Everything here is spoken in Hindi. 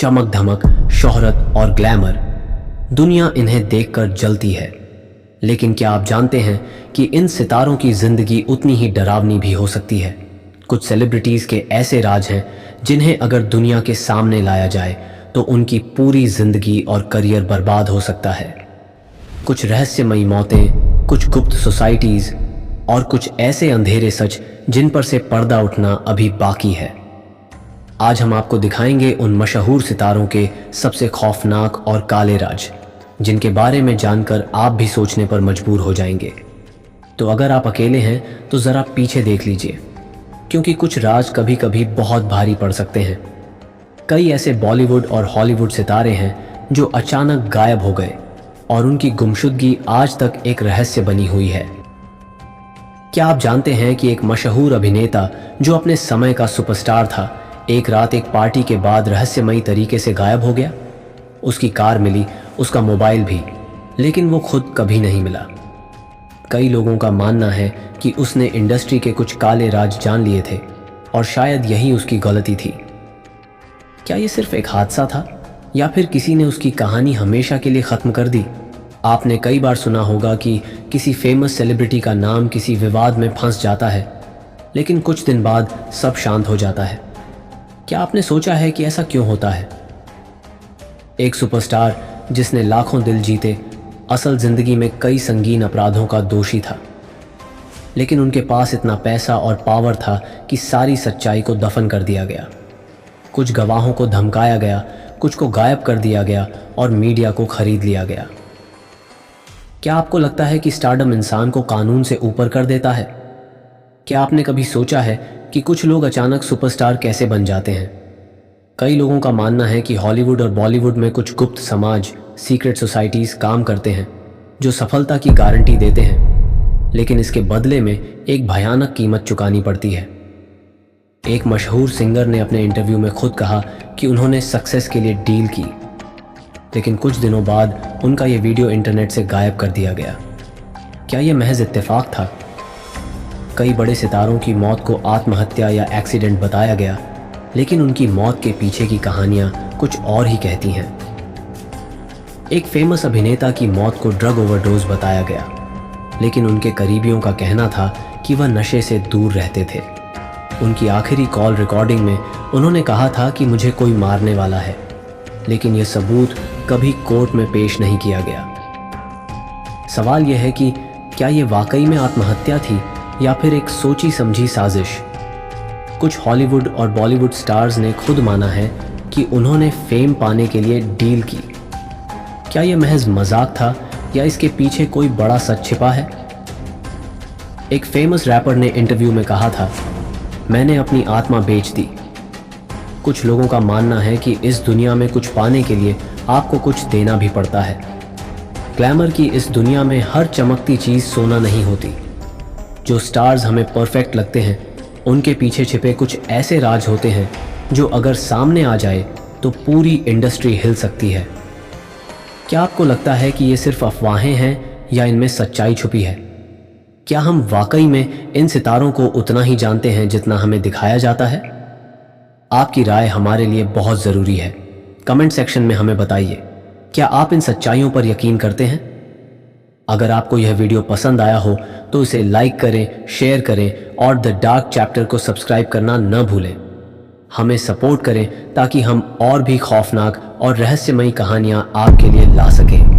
चमक धमक, शोहरत और ग्लैमर, दुनिया इन्हें देखकर जलती है। लेकिन क्या आप जानते हैं कि इन सितारों की जिंदगी उतनी ही डरावनी भी हो सकती है। कुछ सेलिब्रिटीज के ऐसे राज हैं जिन्हें अगर दुनिया के सामने लाया जाए तो उनकी पूरी जिंदगी और करियर बर्बाद हो सकता है। कुछ रहस्यमयी मौतें, कुछ गुप्त सोसाइटीज और कुछ ऐसे अंधेरे सच जिन पर से पर्दा उठना अभी बाकी है। आज हम आपको दिखाएंगे उन मशहूर सितारों के सबसे खौफनाक और काले राज, जिनके बारे में जानकर आप भी सोचने पर मजबूर हो जाएंगे। तो अगर आप अकेले हैं तो ज़रा पीछे देख लीजिए, क्योंकि कुछ राज कभी कभी बहुत भारी पड़ सकते हैं। कई ऐसे बॉलीवुड और हॉलीवुड सितारे हैं जो अचानक गायब हो गए और उनकी गुमशुदगी आज तक एक रहस्य बनी हुई है। क्या आप जानते हैं कि एक मशहूर अभिनेता जो अपने समय का सुपरस्टार था, एक रात एक पार्टी के बाद रहस्यमयी तरीके से गायब हो गया? उसकी कार मिली, उसका मोबाइल भी, लेकिन वो खुद कभी नहीं मिला। कई लोगों का मानना है कि उसने इंडस्ट्री के कुछ काले राज जान लिए थे और शायद यही उसकी गलती थी। क्या ये सिर्फ एक हादसा था या फिर किसी ने उसकी कहानी हमेशा के लिए ख़त्म कर दी? आपने कई बार सुना होगा कि किसी फेमस सेलिब्रिटी का नाम किसी विवाद में फंस जाता है, लेकिन कुछ दिन बाद सब शांत हो जाता है। क्या आपने सोचा है कि ऐसा क्यों होता है? एक सुपरस्टार जिसने लाखों दिल जीते, असल जिंदगी में कई संगीन अपराधों का दोषी था, लेकिन उनके पास इतना पैसा और पावर था कि सारी सच्चाई को दफन कर दिया गया। कुछ गवाहों को धमकाया गया, कुछ को गायब कर दिया गया और मीडिया को खरीद लिया गया। क्या आपको लगता है कि स्टारडम इंसान को कानून से ऊपर कर देता है? क्या आपने कभी सोचा है कि कुछ लोग अचानक सुपरस्टार कैसे बन जाते हैं? कई लोगों का मानना है कि हॉलीवुड और बॉलीवुड में कुछ गुप्त समाज, सीक्रेट सोसाइटीज काम करते हैं जो सफलता की गारंटी देते हैं, लेकिन इसके बदले में एक भयानक कीमत चुकानी पड़ती है। एक मशहूर सिंगर ने अपने इंटरव्यू में खुद कहा कि उन्होंने सक्सेस के लिए डील की, लेकिन कुछ दिनों बाद उनका यह वीडियो इंटरनेट से गायब कर दिया गया। क्या यह महज इत्तेफाक था? कई बड़े सितारों की मौत को आत्महत्या या एक्सीडेंट बताया गया, लेकिन उनकी मौत के पीछे की कहानियां कुछ और ही कहती हैं। एक फेमस अभिनेता की मौत को ड्रग ओवरडोज बताया गया, लेकिन उनके करीबियों का कहना था कि वह नशे से दूर रहते थे। उनकी आखिरी कॉल रिकॉर्डिंग में उन्होंने कहा था कि मुझे कोई मारने वाला है, लेकिन यह सबूत कभी कोर्ट में पेश नहीं किया गया। सवाल यह है कि क्या यह वाकई में आत्महत्या थी या फिर एक सोची समझी साजिश? कुछ हॉलीवुड और बॉलीवुड स्टार्स ने खुद माना है कि उन्होंने फेम पाने के लिए डील की। क्या यह महज मजाक था या इसके पीछे कोई बड़ा सच छिपा है? एक फेमस रैपर ने इंटरव्यू में कहा था, मैंने अपनी आत्मा बेच दी। कुछ लोगों का मानना है कि इस दुनिया में कुछ पाने के लिए आपको कुछ देना भी पड़ता है। ग्लैमर की इस दुनिया में हर चमकती चीज़ सोना नहीं होती। जो स्टार्स हमें परफेक्ट लगते हैं, उनके पीछे छिपे कुछ ऐसे राज होते हैं जो अगर सामने आ जाए तो पूरी इंडस्ट्री हिल सकती है। क्या आपको लगता है कि ये सिर्फ अफवाहें हैं या इनमें सच्चाई छुपी है? क्या हम वाकई में इन सितारों को उतना ही जानते हैं जितना हमें दिखाया जाता है? आपकी राय हमारे लिए बहुत ज़रूरी है। कमेंट सेक्शन में हमें बताइए, क्या आप इन सच्चाइयों पर यकीन करते हैं? अगर आपको यह वीडियो पसंद आया हो तो इसे लाइक करें, शेयर करें और द डार्क चैप्टर को सब्सक्राइब करना न भूलें। हमें सपोर्ट करें ताकि हम और भी खौफनाक और रहस्यमयी कहानियां आपके लिए ला सकें।